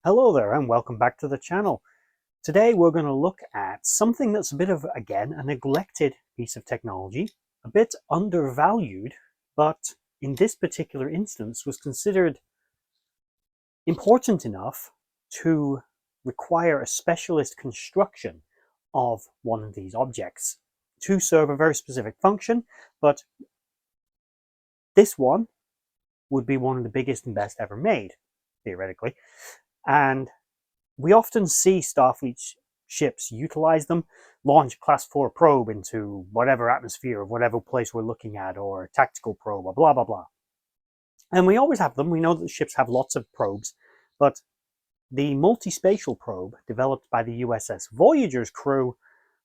Hello there and welcome back to the channel. Today we're going to look at something that's a bit of, again, a neglected piece of technology, a bit undervalued, but in this particular instance was considered important enough to require a specialist construction of one of these objects to serve a very specific function, but this one would be one of the biggest and best ever made, theoretically. And we often see Starfleet ships utilize them, launch Class 4 probe into whatever atmosphere of whatever place we're looking at, or tactical probe, or blah, blah, blah. And we always have them. We know that the ships have lots of probes, but the multi-spatial probe developed by the USS Voyager's crew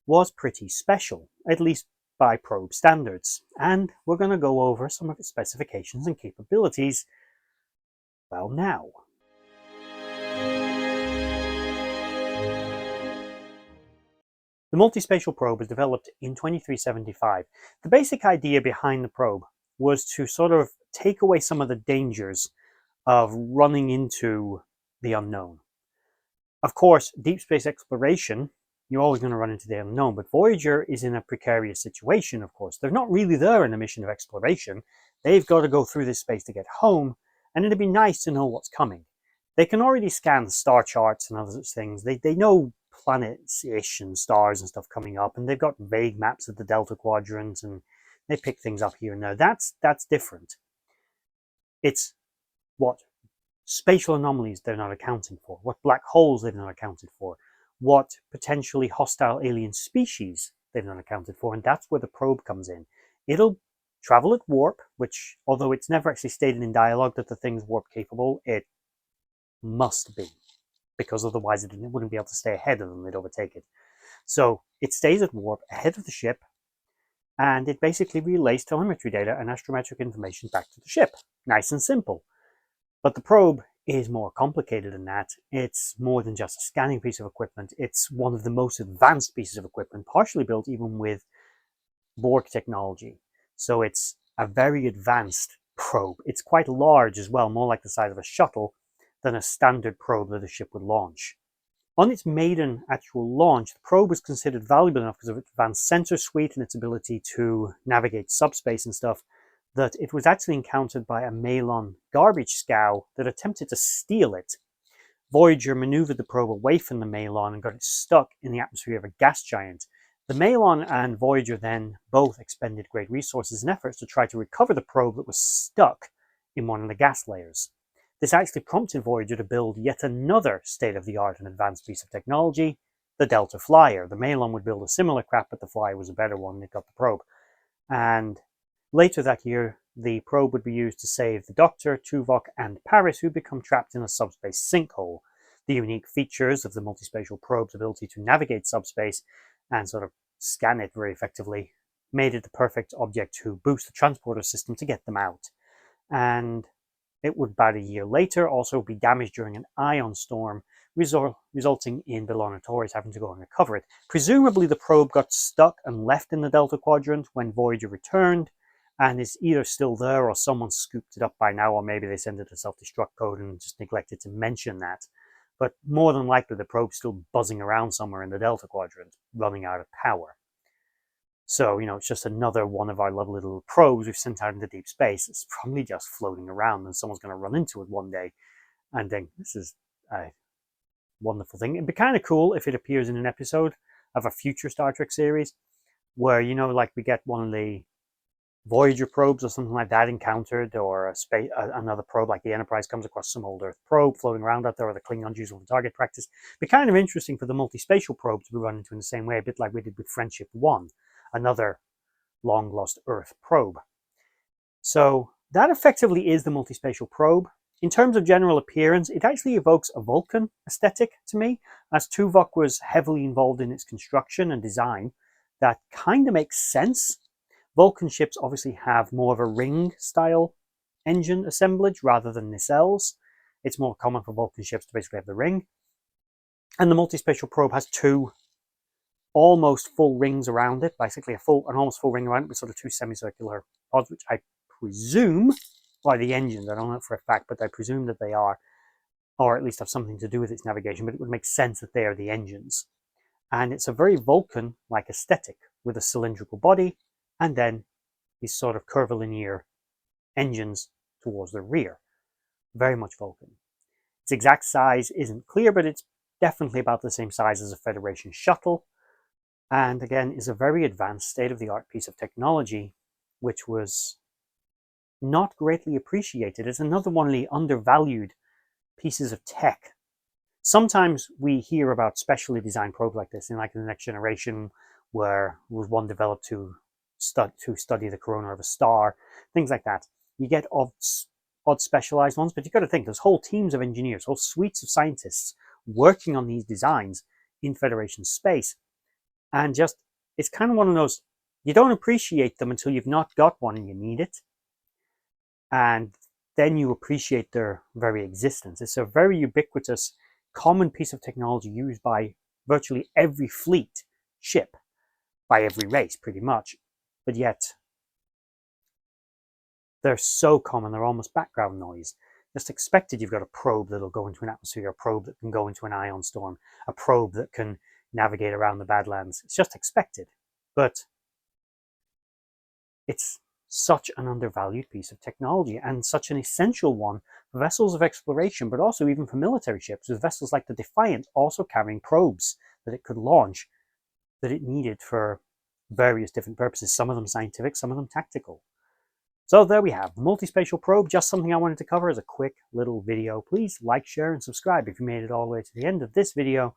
was pretty special, at least by probe standards. And we're going to go over some of its specifications and capabilities, well, now. The multi-spatial probe was developed in 2375. The basic idea behind the probe was to sort of take away some of the dangers of running into the unknown. Of course, deep space exploration, you're always going to run into the unknown, but Voyager is in a precarious situation, of course. They're not really there in a mission of exploration. They've got to go through this space to get home, and it'd be nice to know what's coming. They can already scan star charts and other such things. They know planets-ish and stars and stuff coming up, and they've got vague maps of the Delta Quadrant, and they pick things up here and there. That's different. It's what spatial anomalies they're not accounting for, what black holes they've not accounted for, what potentially hostile alien species they've not accounted for, and that's where the probe comes in. It'll travel at warp, which, although it's never actually stated in dialogue that the thing's warp capable, it must be, because otherwise it wouldn't be able to stay ahead of them, they'd overtake it. So it stays at warp ahead of the ship, and it basically relays telemetry data and astrometric information back to the ship. Nice and simple. But the probe is more complicated than that. It's more than just a scanning piece of equipment. It's one of the most advanced pieces of equipment, partially built even with Borg technology. So it's a very advanced probe. It's quite large as well, more like the size of a shuttle than a standard probe that a ship would launch. On its maiden actual launch, the probe was considered valuable enough because of its advanced sensor suite and its ability to navigate subspace and stuff, that it was actually encountered by a Malon garbage scow that attempted to steal it. Voyager maneuvered the probe away from the Malon and got it stuck in the atmosphere of a gas giant. The Malon and Voyager then both expended great resources and efforts to try to recover the probe that was stuck in one of the gas layers. This actually prompted Voyager to build yet another state-of-the-art and advanced piece of technology, the Delta Flyer. The Malon would build a similar craft, but the Flyer was a better one. It got the probe. And later that year, the probe would be used to save the Doctor, Tuvok, and Paris, who become trapped in a subspace sinkhole. The unique features of the multispatial probe's ability to navigate subspace and sort of scan it very effectively made it the perfect object to boost the transporter system to get them out. And it would, about a year later, also be damaged during an ion storm, resulting in the Lonatories having to go and recover it. Presumably the probe got stuck and left in the Delta Quadrant when Voyager returned, and is either still there or someone scooped it up by now, or maybe they sent it a self-destruct code and just neglected to mention that. But more than likely the probe's still buzzing around somewhere in the Delta Quadrant, running out of power. So, it's just another one of our lovely little probes we've sent out into deep space. It's probably just floating around and someone's going to run into it one day and think, this is a wonderful thing. It'd be kind of cool if it appears in an episode of a future Star Trek series where, like we get one of the Voyager probes or something like that encountered, or another probe like the Enterprise comes across some old Earth probe floating around out there, or the Klingons use for target practice. It'd be kind of interesting for the multi-spatial probe to be run into in the same way, a bit like we did with Friendship 1. Another long-lost Earth probe. So that effectively is the multispatial probe. In terms of general appearance, it actually evokes a Vulcan aesthetic to me, as Tuvok was heavily involved in its construction and design. That kind of makes sense. Vulcan ships obviously have more of a ring-style engine assemblage rather than nacelles. It's more common for Vulcan ships to basically have the ring. And the multispatial probe has two almost full rings around it, basically an almost full ring around it with sort of two semicircular pods, which I presume are the engines. I don't know for a fact, but I presume that they are or at least have something to do with its navigation, but it would make sense that they are the engines. And it's a very Vulcan-like aesthetic with a cylindrical body and then these sort of curvilinear engines towards the rear. Very much Vulcan. Its exact size isn't clear, but it's definitely about the same size as a Federation shuttle. And again, is a very advanced state-of-the-art piece of technology, which was not greatly appreciated. It's another one of the undervalued pieces of tech. Sometimes we hear about specially designed probes like this, in like the Next Generation, where was one developed to study the corona of a star, things like that. You get odd specialized ones, but you've got to think there's whole teams of engineers, whole suites of scientists working on these designs in Federation space. And just, it's kind of one of those, you don't appreciate them until you've not got one and you need it. And then you appreciate their very existence. It's a very ubiquitous, common piece of technology used by virtually every fleet ship, by every race pretty much. But yet, they're so common, they're almost background noise. Just expected you've got a probe that'll go into an atmosphere, a probe that can go into an ion storm, a probe that can navigate around the Badlands. It's just expected. But it's such an undervalued piece of technology and such an essential one for vessels of exploration, but also even for military ships, with vessels like the Defiant also carrying probes that it could launch that it needed for various different purposes, some of them scientific, some of them tactical. So there we have the multi-spatial probe, just something I wanted to cover as a quick little video. Please like, share, and subscribe if you made it all the way to the end of this video.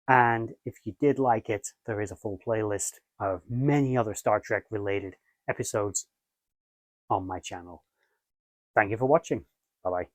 And if you did like it, there is a full playlist of many other Star Trek related episodes on my channel. Thank you for watching. Bye-bye.